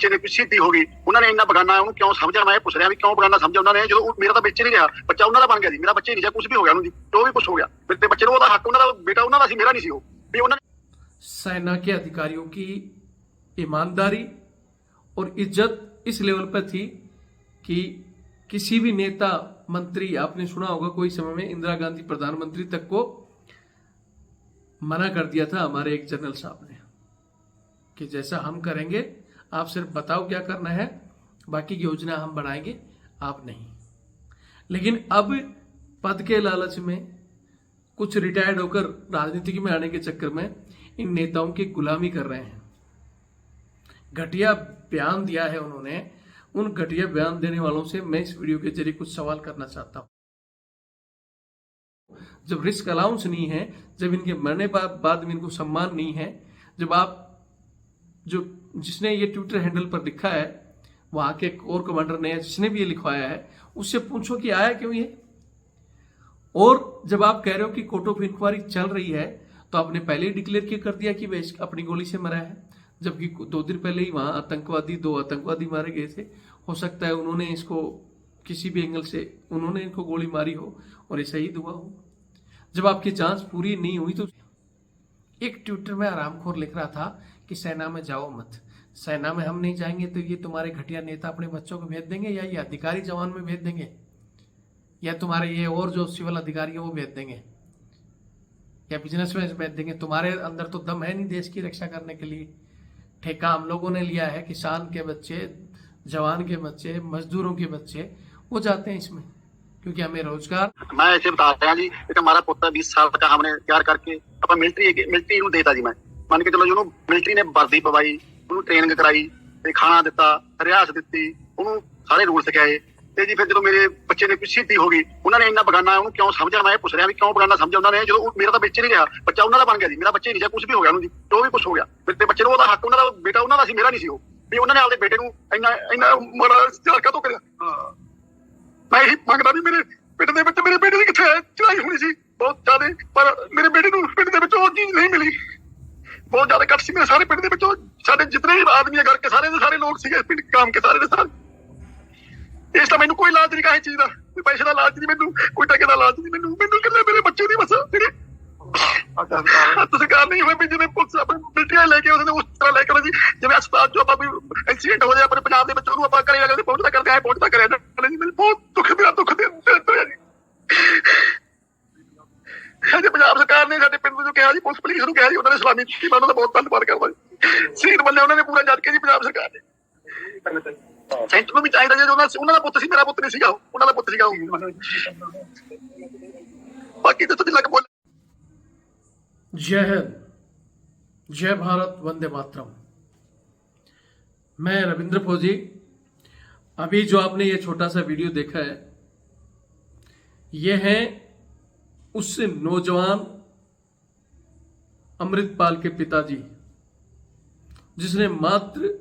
ਬੱਚੇ ਨੇ ਕੋਈ ਸ਼ਹੀਦੀ ਹੋ ਗਈ, ਉਹਨਾਂ ਨੇ ਇੰਨਾ ਬਗਾਨਾ ਉਹਨੂੰ ਕਿਉਂ ਸਮਝਿਆ? ਮੈਂ ਇਹ ਪੁੱਛ ਰਿਹਾ ਵੀ ਕਿਉਂ ਬਗਾਨਾ ਸਮਝਿਆ ਉਹਨਾਂ ਨੇ, ਜਦੋਂ ਮੇਰਾ ਤਾਂ ਬੱਚੇ ਨਹੀਂ ਰਿਹਾ, ਬੱਚਾ ਉਹਨਾਂ ਦਾ ਬਣ ਗਿਆ ਜੀ, ਮੇਰਾ ਬੱਚੇ ਨਹੀਂ ਜਾਂ ਕੁਝ ਵੀ ਹੋ ਗਿਆ ਉਹਨੂੰ ਜੀ, ਜੋ ਵੀ ਕੁਝ ਹੋ ਗਿਆ ਤੇ ਬੱਚੇ ਨੂੰ ਉਹਦਾ ਹੱਕ, ਉਹਨਾਂ ਦਾ ਬੇਟਾ ਉਹਨਾਂ ਦਾ ਸੀ, ਮੇਰਾ ਨਹੀਂ ਸੀ ਉਹ ਵੀ ਉਹਨਾਂ सेना के अधिकारियों की ईमानदारी और इज्जत इस लेवल पर थी कि किसी भी नेता मंत्री, आपने सुना होगा कोई समय में इंदिरा गांधी प्रधानमंत्री तक को मना कर दिया था हमारे एक जनरल साहब ने कि जैसा हम करेंगे आप सिर्फ बताओ क्या करना है, बाकी की योजना हम बनाएंगे, आप नहीं। लेकिन अब पद के लालच में कुछ रिटायर्ड होकर राजनीति में आने के चक्कर में इन नेताओं की गुलामी कर रहे हैं। घटिया बयान दिया है उन्होंने। उन घटिया बयान देने वालों से मैं इस वीडियो के जरिए कुछ सवाल करना चाहता हूं। जब रिस्क अलाउंस नहीं है, जब इनके मरने बाद में इनको सम्मान नहीं है, जब आप जो जिसने ये ट्विटर हैंडल पर लिखा है, वहां के कोर कमांडर ने, जिसने भी ये लिखवाया है, उससे पूछो कि आया क्यों ये। और जब आप कह रहे हो कि कोर्ट ऑफ इंक्वायरी चल रही है, तो आपने पहले ही डिक्लेयर कर दिया कि वह अपनी गोली से मरा है, जबकि 2 दिन पहले ही वहां दो आतंकवादी मारे गए थे। हो सकता है उन्होंने इसको किसी भी एंगल से उन्होंने इनको गोली मारी हो और ये शहीद हुआ हो। जब आपकी जांच पूरी नहीं हुई तो एक ट्विटर में आरामखोर लिख रहा था कि सेना में जाओ मत, सेना में हम नहीं जाएंगे तो ये तुम्हारे घटिया नेता अपने बच्चों को भेज देंगे, या ये अधिकारी जवान में भेज देंगे, या तुम्हारे ये और जो सिविल अधिकारी है वो भेज देंगे, या बिजनेस में भेज देंगे। तुम्हारे अंदर तो दम है नहीं देश की रक्षा करने के लिए। ठेका हम लोगों ने लिया है, किसान के बच्चे, जवान के बच्चे, मजदूरों के बच्चे वो जाते हैं इसमें, क्योंकि हमें रोजगार। मैं ऐसे बता रहा जी, एक हमारा पुत्र 20 साल का हमने तैयार करके ਆਪਾਂ ਮਿਲਟਰੀ ਨੂੰ ਦੇਤਾ ਜੀ। ਮੈਂ ਮੰਨ ਕੇ ਚਲੋ ਜੀ, ਉਹਨੂੰ ਮਿਲਟਰੀ ਨੇ ਵਰਦੀ ਪਵਾਈ, ਉਹਨੂੰ ਟ੍ਰੇਨਿੰਗ ਕਰਾਈ ਤੇ ਖਾਣਾ ਦਿੱਤਾ, ਰਿਆਸਤ ਦਿੱਤੀ, ਉਹਨੂੰ ਸਾਰੇ ਰੂਲ ਸਿਖਾਏ ਤੇ ਜੀ ਫਿਰ ਜਦੋਂ ਮੇਰੇ ਬੱਚੇ ਨੇ ਕੋਈ ਸ਼ਹੀਦੀ ਹੋ ਗਈ, ਉਹਨਾਂ ਨੇ ਇੰਨਾ ਬਗਾਨਾ ਉਹਨੂੰ ਕਿਉਂ ਸਮਝਿਆ? ਮੈਂ ਇਹ ਪੁੱਛ ਰਿਹਾ ਵੀ ਕਿਉਂ ਬਗਾਨਾ ਸਮਝਿਆ ਉਹਨਾਂ ਨੇ, ਜਦੋਂ ਮੇਰਾ ਤਾਂ ਬੱਚੇ ਨਹੀਂ ਰਿਹਾ, ਬੱਚਾ ਉਹਨਾਂ ਦਾ ਬਣ ਗਿਆ ਜੀ, ਮੇਰਾ ਬੱਚੇ ਨਹੀਂ ਜਾਂ ਕੁਝ ਵੀ ਹੋ ਗਿਆ ਉਹਨੂੰ ਜੀ, ਜੋ ਵੀ ਕੁਝ ਹੋ ਗਿਆ ਤੇ ਬੱਚੇ ਨੂੰ ਉਹਦਾ ਹੱਕ, ਉਹਨਾਂ ਦਾ ਬੇਟਾ ਉਹਨਾਂ ਦਾ ਸੀ, ਮੇਰਾ ਨਹੀਂ ਸੀ ਉਹ ਵੀ ਉਹਨਾਂ ਨੇ ਆਪਦੇ ਬੇਟੇ ਨੂੰ ਇੰਨਾ ਮਾੜਾ ਚਾਲਕਾ ਤੋਂ ਕਰਿਆ। ਮੈਂ ਇਹੀ ਮੰਗਦਾ ਵੀ ਮੇਰੇ ਪਿੰਡ ਦੇ ਵਿੱਚ ਮੇਰੇ ਬੇਟੇ ਦੀ ਕਿੱਥੇ ਚੜਾਈ ਹੋਣੀ ਸੀ ਬਹੁਤ ਜ਼ਿਆਦਾ, ਪਰ ਮੇਰੇ ਬੇਟੇ ਨੂੰ ਪਿੰਡ ਦੇ ਵਿੱਚ ਉਹ ਚੀਜ਼ ਨਹੀਂ ਮਿਲੀ। ਬਹੁਤ ਜ਼ਿਆਦਾ ਕੱਟ ਸੀ ਮੇਰੇ ਸਾਰੇ ਪਿੰਡ ਦੇ ਵਿੱਚੋਂ, ਸਾਡੇ ਜਿਤਨੇ ਵੀ ਆਦਮੀ ਘਰ ਕੇ ਸਾਰੇ ਦੇ ਸਾਰੇ ਲੋਕ ਸੀਗੇ ਪਿੰਡ ਕੰਮ ਕੇ ਸਾਰੇ ਦੇ ਸਾਰੇ। ਇਸ ਤਾਂ ਮੈਨੂੰ ਕੋਈ ਲਾਜ ਨਹੀਂ ਕਾਹੇ ਚੀਜ਼ ਦਾ, ਕੋਈ ਪੈਸੇ ਦਾ ਲਾਜ ਨਹੀਂ ਮੈਨੂੰ, ਕੋਈ ਟਕੇ ਦਾ ਲਾਜ ਨਹੀਂ ਮੈਨੂੰ ਕਿੰਨੇ ਮੇਰੇ ਬੱਚੇ ਦੀ ਬਸ ਜਿਹੜੇ ਸਰਕਾਰ ਨਹੀਂ ਹੋਏ ਵੀ ਜਿਵੇਂ ਪੁਲਿਸ ਆਪਣੇ ਮਿਲਟਰੀ ਲੈ ਕੇ ਉਹਨੇ ਉਸ ਤਰ੍ਹਾਂ ਲੈ ਕੇ ਜੀ, ਜਿਵੇਂ ਹਸਪਤਾਲ ਚੋਂ ਆਪਾਂ ਕੋਈ ਐਕਸੀਡੈਂਟ ਹੋ ਜਾਏ ਆਪਣੇ ਪੰਜਾਬ ਦੇ ਵਿੱਚ, ਉਹਨੂੰ ਆਪਾਂ ਘਰੇ ਜਾ ਕੇ ਪਹੁੰਚਦਾ ਕਰਦੇ ਆਏ, ਪਹੁੰਚਦਾ ਕਰਿਆ ਜੀ। ਮੈਨੂੰ ਬਹੁਤ ਦੁੱਖ ਦੇ ਜੀ। ਅਜੇ ਪੰਜਾਬ ਸਰਕਾਰ ਨੇ ਸਾਡੇ ਪਿੰਡ ਨੂੰ ਕਿਹਾ ਜੀ, ਪੁਲਿਸ ਪੁਲਿਸ ਨੂੰ ਕਿਹਾ ਜੀ, ਉਹਨਾਂ ਨੇ ਸਲਾਮੀ ਦਿੱਤੀ, ਮੈਂ ਉਹਨਾਂ ਦਾ ਬਹੁਤ ਧੰਨਵਾਦ ਕਰਦਾ ਜੀ। ਸ਼ਹੀਦ ਬੰਦੇ ਉਹਨਾਂ ਨੇ ਪੂਰਾ ਜੱਜ ਕੇ ਜੀ ਪੰਜਾਬ ਸਰਕਾਰ ਨੇ। ਸੈਂਟਰ ਨੂੰ ਵੀ ਚਾਹੀਦਾ ਜੀ, ਉਹਨਾਂ ਦਾ ਪੁੱਤ ਸੀ, ਮੇਰਾ ਪੁੱਤ ਨਹੀਂ ਸੀਗਾ, ਉਹਨਾਂ ਦਾ ਪੁੱਤ ਸੀਗਾ। ਬਾਕੀ ਤਾਂ ਤੁਸੀਂ ਲੱਗ ਬੋਲ। जय हिंद, जय भारत, वंदे मातरम। मैं रविंद्र फौजी। अभी जो आपने ये छोटा सा वीडियो देखा है, ये है उस नौजवान अमृतपाल के पिताजी, जिसने मात्र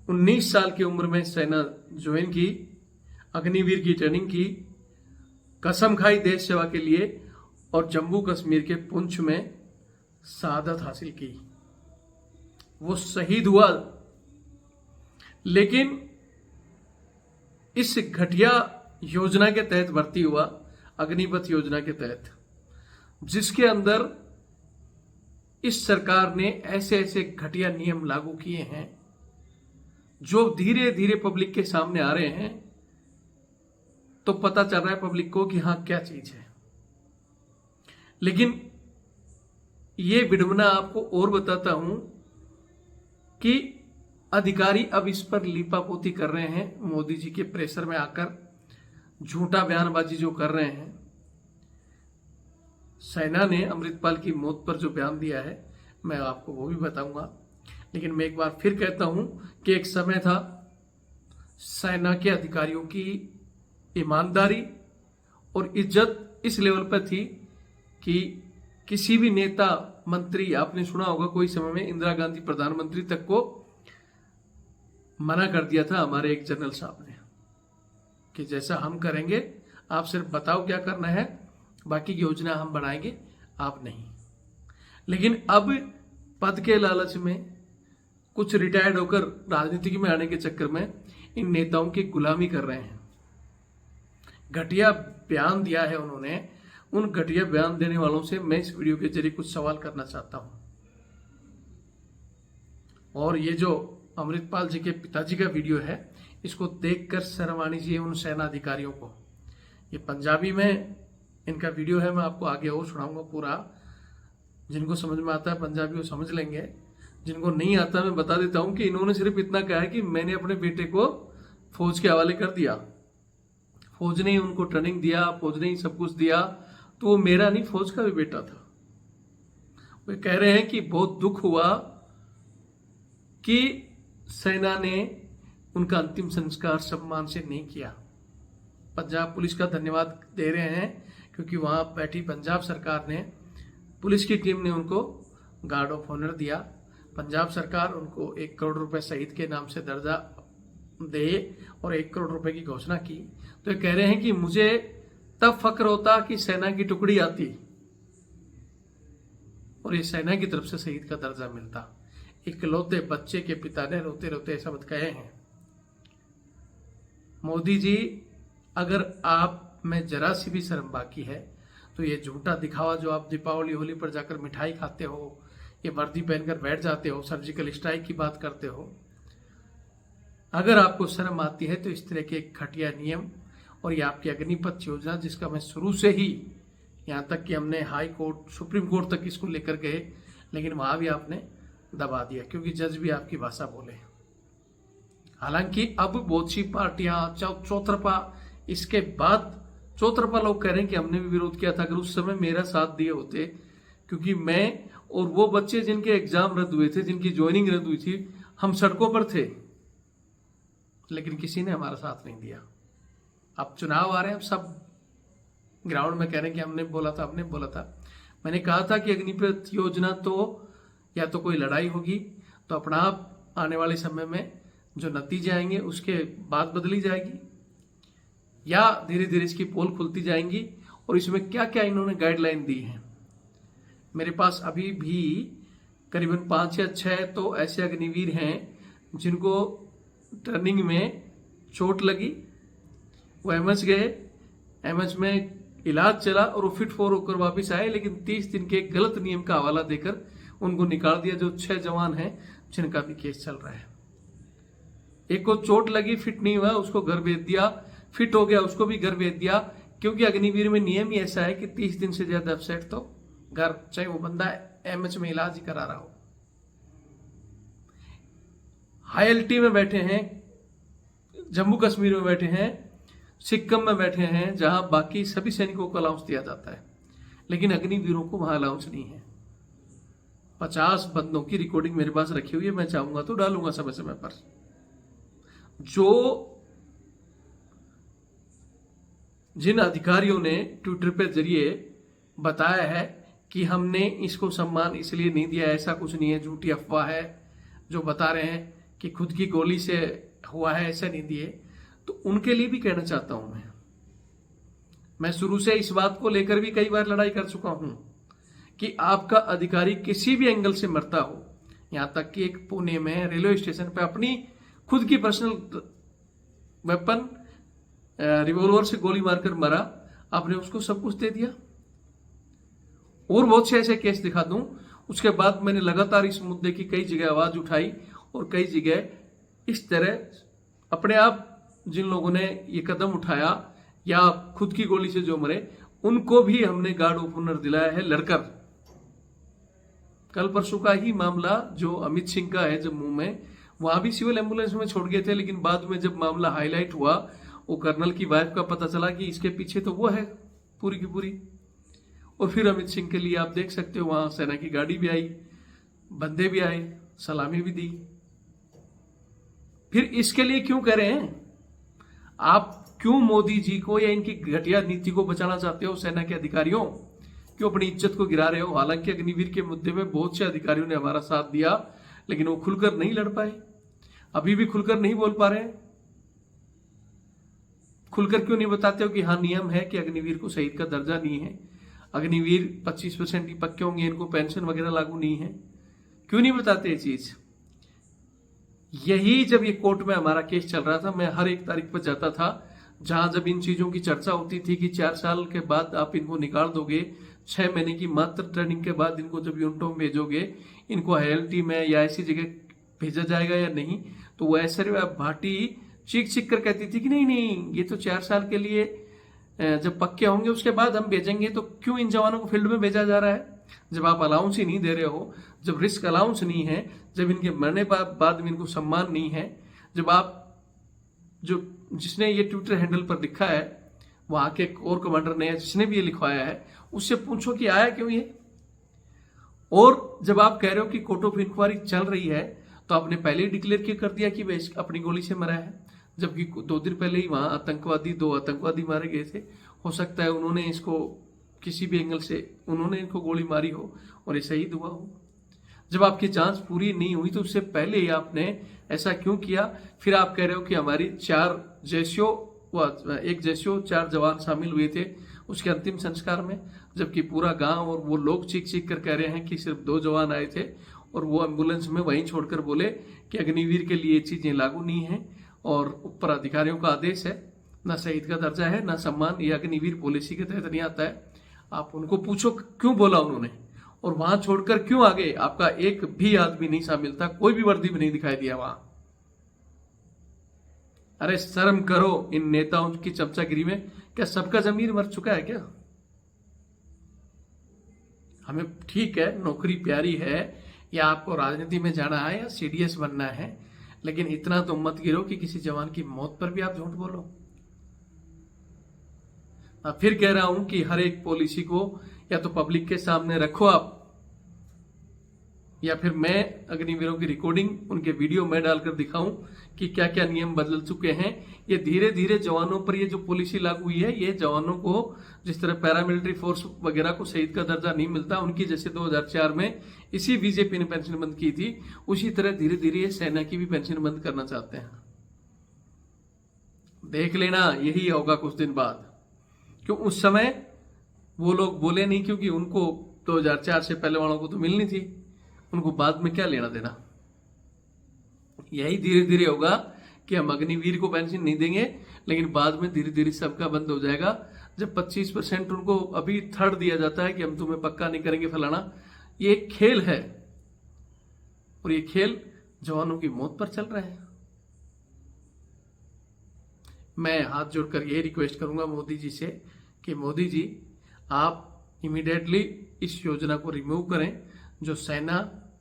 19 साल की उम्र में सेना ज्वाइन की, अग्निवीर की ट्रेनिंग की, कसम खाई देश सेवा के लिए और जम्मू कश्मीर के पुंछ में शहादत हासिल की। वो शहीद हुआ, लेकिन इस घटिया योजना के तहत भर्ती हुआ, अग्निपथ योजना के तहत, जिसके अंदर इस सरकार ने ऐसे ऐसे घटिया नियम लागू किए हैं जो धीरे धीरे पब्लिक के सामने आ रहे हैं। तो पता चल रहा है पब्लिक को कि हां क्या चीज है। लेकिन ये विडंबना आपको और बताता हूं कि अधिकारी अब इस पर लीपापोती कर रहे हैं, मोदी जी के प्रेशर में आकर झूठा बयानबाजी जो कर रहे हैं। सेना ने अमृतपाल की मौत पर जो बयान दिया है, मैं आपको वो भी बताऊंगा। लेकिन मैं एक बार फिर कहता हूं कि एक समय था, सेना के अधिकारियों की ईमानदारी और इज्जत इस लेवल पर थी कि किसी भी नेता मंत्री, आपने सुना होगा कोई समय में इंदिरा गांधी प्रधानमंत्री तक को मना कर दिया था हमारे एक जनरल साहब ने कि जैसा हम करेंगे आप सिर्फ बताओ क्या करना है, बाकी की योजना हम बनाएंगे, आप नहीं। लेकिन अब पद के लालच में कुछ रिटायर्ड होकर राजनीति में आने के चक्कर में इन नेताओं की गुलामी कर रहे हैं। घटिया बयान दिया है उन्होंने। उन घटिया बयान देने वालों से मैं इस वीडियो के जरिए कुछ सवाल करना चाहता हूं। और ये जो अमृतपाल जी के पिताजी का वीडियो है, इसको देखकर शर्म आनी चाहिए उन सेना अधिकारियों को। ये पंजाबी में इनका वीडियो है, मैं आपको आगे और सुनाऊंगा पूरा। जिनको समझ में आता है पंजाबी वो समझ लेंगे, जिनको नहीं आता मैं बता देता हूं कि इन्होंने सिर्फ इतना कहा है कि मैंने अपने बेटे को फौज के हवाले कर दिया, फौज ने उनको ट्रेनिंग दिया, फौज ने सब कुछ दिया, तो वो मेरा नहीं फौज का भी बेटा था। वे कह रहे हैं कि बहुत दुख हुआ कि सेना ने उनका अंतिम संस्कार सम्मान से नहीं किया। पंजाब पुलिस का धन्यवाद दे रहे हैं क्योंकि वहां बैठी पंजाब सरकार ने, पुलिस की टीम ने उनको गार्ड ऑफ ऑनर दिया। पंजाब सरकार उनको 1 करोड़ रुपए शहीद के नाम से दर्जा दे और 1 करोड़ रुपए की घोषणा की। तो ये कह रहे हैं कि मुझे तब फक्र होता कि सेना की टुकड़ी आती और ये सेना की तरफ से शहीद का दर्जा मिलता। इकलौते बच्चे के पिता ने रोते रोते ऐसा बात कहे हैं। मोदी जी, अगर आप में जरा सी भी शर्म बाकी है तो ये झूठा दिखावा जो आप दीपावली होली पर जाकर मिठाई खाते हो, ये वर्दी पहनकर बैठ जाते हो, सर्जिकल स्ट्राइक की बात करते हो, अगर आपको शर्म आती है तो इस तरह के घटिया नियम और ये आपकी अग्निपथ योजना, जिसका मैं शुरू से ही यहाँ तक कि हमने हाई कोर्ट, सुप्रीम कोर्ट तक इसको लेकर गए, लेकिन वहां भी आपने दबा दिया क्योंकि जज भी आपकी भाषा बोले। हालांकि अब बहुत सी पार्टियां चौतरफा, इसके बाद चौतरफा लोग कह रहे हैं कि हमने भी विरोध किया था, अगर उस समय मेरा साथ दिए होते, क्योंकि मैं और वो बच्चे जिनके एग्जाम रद्द हुए थे, जिनकी ज्वाइनिंग रद्द हुई थी, हम सड़कों पर थे, लेकिन किसी ने हमारा साथ नहीं दिया। अब चुनाव आ रहे हैं, अब सब ग्राउंड में कह रहे हैं कि हमने बोला था, हमने बोला था। मैंने कहा था कि अग्निपथ योजना तो या तो कोई लड़ाई होगी तो अपना आप आने वाले समय में जो नतीजे आएंगे उसके बाद बदली जाएगी, या धीरे धीरे इसकी पोल खुलती जाएंगी। और इसमें क्या क्या इन्होंने गाइडलाइन दी है, मेरे पास अभी भी करीबन 5 या 6 तो ऐसे अग्निवीर हैं जिनको ट्रेनिंग में चोट लगी, वो एमएच गए, एमएच में इलाज चला और वो फिट फॉर होकर वापस आए, लेकिन 30 दिन के गलत नियम का हवाला देकर उनको निकाल दिया। जो 6 जवान हैं जिनका भी केस चल रहा है, एक को चोट लगी, फिट नहीं हुआ, उसको घर भेज दिया, फिट हो गया, उसको भी घर भेज दिया, क्योंकि अग्निवीर में नियम ही ऐसा है कि 30 दिन से ज्यादा अपसेट तो घर, चाहे वो बंदा एमएच में इलाज ही करा रहा हो। हाई एलटी में बैठे हैं, जम्मू कश्मीर में बैठे हैं, सिक्किम में बैठे हैं, जहां बाकी सभी सैनिकों को अलाउंस दिया जाता है, लेकिन अग्निवीरों को वहां अलाउंस नहीं है। 50 बंदों की रिकॉर्डिंग मेरे पास रखी हुई है, मैं चाहूंगा तो डालूंगा समय समय पर। जो जिन अधिकारियों ने ट्विटर पे जरिए बताया है कि हमने इसको सम्मान इसलिए नहीं दिया, ऐसा कुछ नहीं है, झूठी अफवाह है, जो बता रहे हैं कि खुद की गोली से हुआ है, ऐसा नहीं दिए, तो उनके लिए भी कहना चाहता हूं मैं शुरू से इस बात को लेकर भी कई बार लड़ाई कर चुका हूं कि आपका अधिकारी किसी भी एंगल से मरता हो, यहां तक कि एक पुणे में रेलवे स्टेशन पे अपनी खुद की पर्सनल वेपन रिवॉल्वर से गोली मारकर मरा, आपने उसको सब कुछ दे दिया। और बहुत से ऐसे केस दिखा दूं। उसके बाद मैंने लगातार इस मुद्दे की कई जगह आवाज उठाई और कई जगह इस तरह अपने आप जिन लोगों ने ये कदम उठाया या खुद की गोली से जो मरे, उनको भी हमने गार्ड ऑफ ऑनर दिलाया है लड़कर। कल परसों का ही मामला जो अमित सिंह का है जम्मू में, वहां भी सिविल एम्बुलेंस में छोड़ गए थे, लेकिन बाद में जब मामला हाईलाइट हुआ, वो कर्नल की वाइफ का पता चला कि इसके पीछे तो वो है पूरी की पूरी। और फिर अमित सिंह के लिए आप देख सकते हो वहां सेना की गाड़ी भी आई, बंदे भी आए, सलामी भी दी। फिर इसके लिए क्यों कह रहे हैं आप? क्यों मोदी जी को या इनकी घटिया नीति को बचाना चाहते हो सेना के अधिकारियों? क्यों अपनी इज्जत को गिरा रहे हो? हालांकि अग्निवीर के मुद्दे में बहुत से अधिकारियों ने हमारा साथ दिया, लेकिन वो खुलकर नहीं लड़ पाए, अभी भी खुलकर नहीं बोल पा रहे। खुलकर क्यों नहीं बताते हो कि हाँ नियम है कि अग्निवीर को शहीद का दर्जा नहीं है, अग्निवीर 25% ही पक्के होंगे, इनको पेंशन वगैरह लागू नहीं है? क्यों नहीं बताते ये चीज? यही जब ये कोर्ट में हमारा केस चल रहा था, मैं हर एक तारीख पर जाता था, जहां जब इन चीजों की चर्चा होती थी कि 4 साल के बाद आप इनको निकाल दोगे, 6 महीने की मात्र ट्रेनिंग के बाद इनको जब यूनिटों में भेजोगे, इनको ILT में या ऐसी जगह भेजा जाएगा या नहीं, तो वो ऐश्वर्या भाटी चीख चीख कर कहती थी कि नहीं नहीं, ये तो 4 साल के लिए जब पक्के होंगे उसके बाद हम भेजेंगे, तो क्यों इन जवानों को फील्ड में भेजा जा रहा है? जब आप अलाउंस ही नहीं दे रहे हो, जब रिस्क अलाउंस नहीं है, जब इनके मरने बाद में इनको सम्मान नहीं है, जब आप जो जिसने ये ट्विटर हैंडल पर लिखा है, वहां के कोर कमांडर ने, जिसने भी ये लिखवाया है, उससे पूछो कि आया क्यों ये। और जब आप कह रहे हो कि कोर्ट ऑफ इंक्वायरी चल रही है, तो आपने पहले ही डिक्लेयर क्यों कर दिया कि वह अपनी गोली से मरा है, जबकि 2 दिन पहले ही वहां 2 आतंकवादी मारे गए थे। हो सकता है उन्होंने इसको किसी भी एंगल से उन्होंने इनको गोली मारी हो और ये शहीद हुआ हो। जब आपकी जांच पूरी नहीं हुई तो उससे पहले ही आपने ऐसा क्यों किया? फिर आप कह रहे हो कि हमारी 4 जैसियों व 1 जैसियों 4 जवान शामिल हुए थे उसके अंतिम संस्कार में, जबकि पूरा गांव और वो लोग चीख चीख कर कह रहे हैं कि सिर्फ 2 जवान आए थे और वो एम्बुलेंस में वहीं छोड़कर बोले कि अग्निवीर के लिए ये चीजें लागू नहीं है और ऊपर अधिकारियों का आदेश है, ना शहीद का दर्जा है ना सम्मान, ये अग्निवीर पॉलिसी के तहत नहीं आता है। आप उनको पूछो क्यों बोला उन्होंने, और वहां छोड़कर क्यों आ गए? आपका एक भी आदमी नहीं शामिल था, कोई भी वर्दी में नहीं दिखाई दिया वहां। अरे शर्म करो इन नेताओं की चमचागिरी में। क्या सबका जमीर मर चुका है क्या? हमें ठीक है, नौकरी प्यारी है, या आपको राजनीति में जाना है या CDS बनना है, लेकिन इतना तो मत गिरो कि किसी जवान की मौत पर भी आप झूठ बोलो। मैं फिर कह रहा हूं कि हर एक पॉलिसी को या तो पब्लिक के सामने रखो आप, या फिर मैं अग्निवीरों की रिकॉर्डिंग, उनके वीडियो में डालकर दिखाऊं कि क्या क्या नियम बदल चुके हैं। ये धीरे धीरे जवानों पर ये जो पॉलिसी लागू हुई है, ये जवानों को जिस तरह पैरामिलिट्री फोर्स वगैरह को शहीद का दर्जा नहीं मिलता, उनकी जैसे 2004 में इसी बीजेपी ने पेंशन बंद की थी, उसी तरह धीरे धीरे ये सेना की भी पेंशन बंद करना चाहते हैं। देख लेना, यही होगा कुछ दिन बाद। क्यों उस समय वो लोग बोले नहीं? क्योंकि उनको 2004 से पहले वालों को तो मिलनी थी, उनको बाद में क्या लेना देना। यही धीरे धीरे होगा कि हम अग्निवीर को पेंशन नहीं देंगे, लेकिन बाद में धीरे धीरे सबका बंद हो जाएगा। जब 25% उनको अभी थर्ड दिया जाता है कि हम तुम्हें पक्का नहीं करेंगे फलाना। ये एक खेल है और ये खेल जवानों की मौत पर चल रहा है। मैं हाथ जोड़कर यही रिक्वेस्ट करूंगा मोदी जी से कि मोदी जी, आप इमीडिएटली इस योजना को रिमूव करें। जो सेना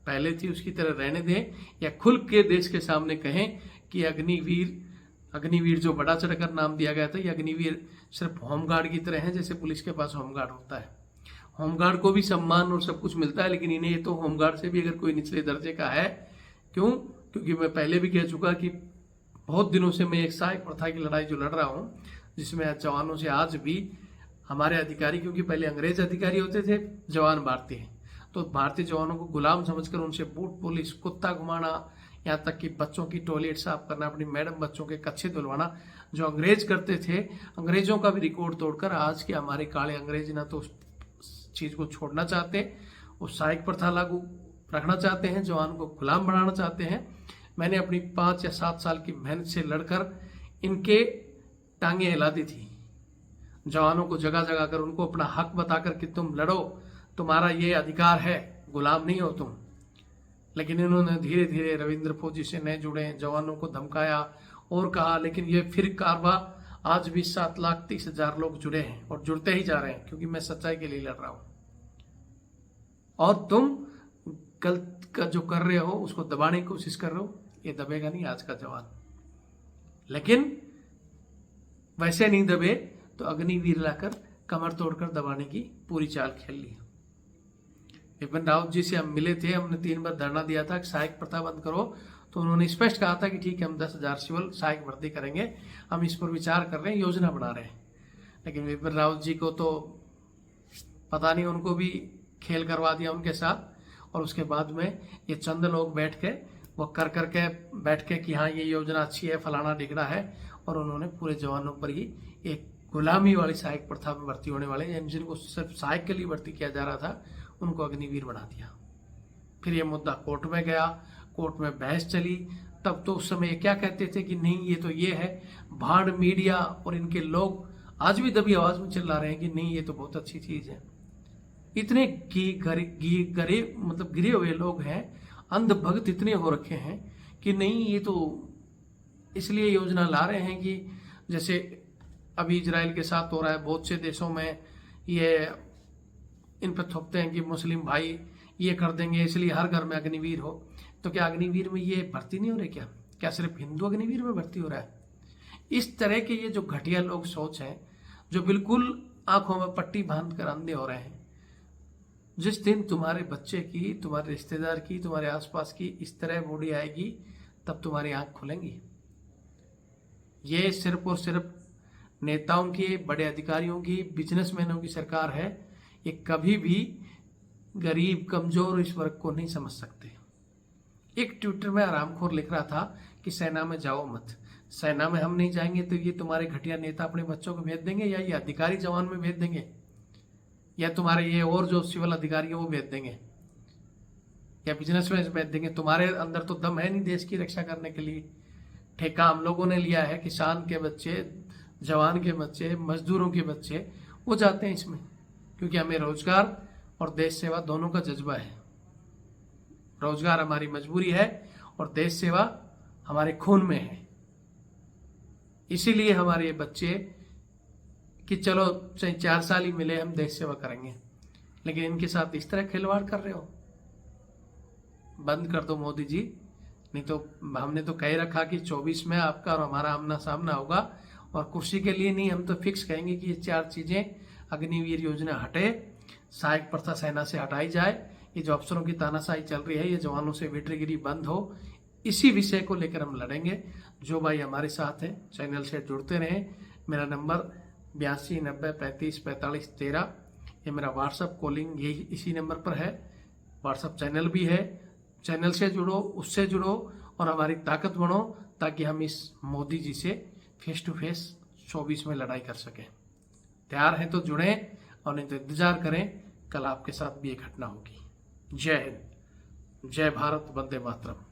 पहले थी उसकी तरह रहने दें, या खुल के देश के सामने कहें कि अग्निवीर जो बड़ा चढ़कर नाम दिया गया था, ये अग्निवीर सिर्फ होमगार्ड की तरह है, जैसे पुलिस के पास होमगार्ड होता है। होमगार्ड को भी सम्मान और सब कुछ मिलता है, लेकिन इन्हें ये तो होमगार्ड से भी अगर कोई निचले दर्जे का है। क्यों? क्योंकि मैं पहले भी कह चुका कि बहुत दिनों से मैं एक सहायक प्रथा की लड़ाई जो लड़ रहा हूं, जिसमें जवानों से आज भी हमारे अधिकारी, क्योंकि पहले अंग्रेज अधिकारी होते थे, जवान भारतीय, तो भारतीय जवानों को गुलाम समझकर उनसे बूट पुलिस, कुत्ता घुमाना, यहाँ तक कि बच्चों की टॉयलेट साफ करना, अपनी मैडम बच्चों के कच्छे धुलवाना, जो अंग्रेज करते थे, अंग्रेजों का भी रिकॉर्ड तोड़कर आज के हमारे काले अंग्रेज ना तो उस चीज को छोड़ना चाहते, वो सहायक प्रथा लागू रखना चाहते हैं, जवान को गुलाम बनाना चाहते हैं। मैंने अपनी 5 या 7 साल की मेहनत से लड़कर इनके टांगे हिला दी थी, जवानों को जगह जगह कर उनको अपना हक बताकर कि तुम लड़ो, तुम्हारा ये अधिकार है, गुलाम नहीं हो तुम। लेकिन इन्होंने धीरे धीरे रविंद्र फौजी से नए जुड़े जवानों को धमकाया और कहा, लेकिन ये फिर कारवा आज भी 7,30,000 लोग जुड़े हैं और जुड़ते ही जा रहे हैं, क्योंकि मैं सच्चाई के लिए लड़ रहा हूं। और तुम गलत का जो कर रहे हो उसको दबाने की कोशिश कर रहे हो, ये दबेगा नहीं आज का जवान। लेकिन वैसे नहीं दबे तो अग्निवीर लाकर कमर तोड़कर दबाने की पूरी चाल खेल ली। बिपिन रावत जी से हम मिले थे, हमने 3 बार धरना दिया था कि सहायक प्रथा बंद करो, तो उन्होंने स्पष्ट कहा था कि ठीक है, हम 10,000 सिविल सहायक भर्ती करेंगे, हम इस पर विचार कर रहे हैं, योजना बना रहे हैं। लेकिन बिपिन रावत जी को तो पता नहीं, उनको भी खेल करवा दिया उनके साथ, और उसके बाद में ये चंद लोग बैठ के वो कर करके बैठ के कि हाँ ये योजना अच्छी है, फलाना ढिगड़ा है, और उन्होंने पूरे जवानों पर ही एक गुलामी वाली सहायक प्रथा में भर्ती होने वाले, जिनको सिर्फ सहायक के लिए भर्ती किया जा रहा था, उनको अग्निवीर बना दिया। फिर ये मुद्दा कोर्ट में गया, कोर्ट में बहस चली, तब तो उस समय क्या कहते थे कि नहीं ये तो ये है। भाड़ मीडिया और इनके लोग आज भी दबी आवाज में चिल्ला रहे हैं कि नहीं ये तो बहुत अच्छी चीज है। इतने गरीब मतलब गिरे हुए लोग हैं, अंध भक्त इतने हो रखे हैं कि नहीं ये तो इसलिए योजना ला रहे हैं कि जैसे अभी इजराइल के साथ हो रहा है, बहुत से देशों में ये इन पर थोपते हैं कि मुस्लिम भाई ये कर देंगे इसलिए हर घर में अग्निवीर हो। तो क्या अग्निवीर में ये भर्ती नहीं हो रहे? क्या सिर्फ हिंदू अग्निवीर में भर्ती हो रहा है? इस तरह के ये जो घटिया लोग सोच हैं, जो बिल्कुल आंखों में पट्टी बांध कर अंधे हो रहे हैं, जिस दिन तुम्हारे बच्चे की, तुम्हारे रिश्तेदार की, तुम्हारे आसपास की इस तरह बॉडी आएगी तब तुम्हारी आंख खुलेंगी। ये सिर्फ और सिर्फ नेताओं की, बड़े अधिकारियों की, बिजनेसमैनों की सरकार है। ये कभी भी गरीब, कमजोर इस वर्ग को नहीं समझ सकते। एक ट्विटर में आरामखोर लिख रहा था कि सेना में जाओ मत। सेना में हम नहीं जाएंगे तो ये तुम्हारे घटिया नेता अपने बच्चों को भेज देंगे, या ये अधिकारी जवान में भेज देंगे, या तुम्हारे ये और जो सिविल अधिकारी है वो भेज देंगे, या बिजनेस में भेज देंगे। तुम्हारे अंदर तो दम है नहीं देश की रक्षा करने के लिए। ठेका हम लोगों ने लिया है, किसान के बच्चे, जवान के बच्चे, मजदूरों के बच्चे वो जाते हैं इसमें, क्योंकि हमें रोजगार और देश सेवा दोनों का जज्बा है। रोजगार हमारी मजबूरी है और देश सेवा हमारे खून में है। इसीलिए हमारे बच्चे कि चलो चाहे 4 साल ही मिले हम देश सेवा करेंगे, लेकिन इनके साथ इस तरह खिलवाड़ कर रहे हो। बंद कर दो मोदी जी, नहीं तो हमने तो कह रखा कि 24 में आपका और हमारा आमना सामना होगा, और कुर्सी के लिए नहीं, हम तो फिक्स कहेंगे कि ये 4 चीजें, अग्निवीर योजना हटे, सहायक प्रथा सेना से हटाई जाए, ये जो अफसरों की तानाशाही चल रही है, ये जवानों से बेटरीगिरी बंद हो। इसी विषय को लेकर हम लड़ेंगे। जो भाई हमारे साथ है चैनल से जुड़ते रहें। मेरा नंबर 82 90 35 45 13, ये मेरा व्हाट्सअप कॉलिंग यही इसी नंबर पर है। व्हाट्सअप चैनल भी है, चैनल से जुड़ो, उससे जुड़ो और हमारी ताकत बढ़ो, ताकि हम इस मोदी जी से फेस टू फेस 24 में लड़ाई कर सकें। तैयार हैं तो जुड़ें, और नहीं तो इंतजार करें, कल आपके साथ भी एक घटना होगी। जय हिंद, जय भारत, वंदे मातरम।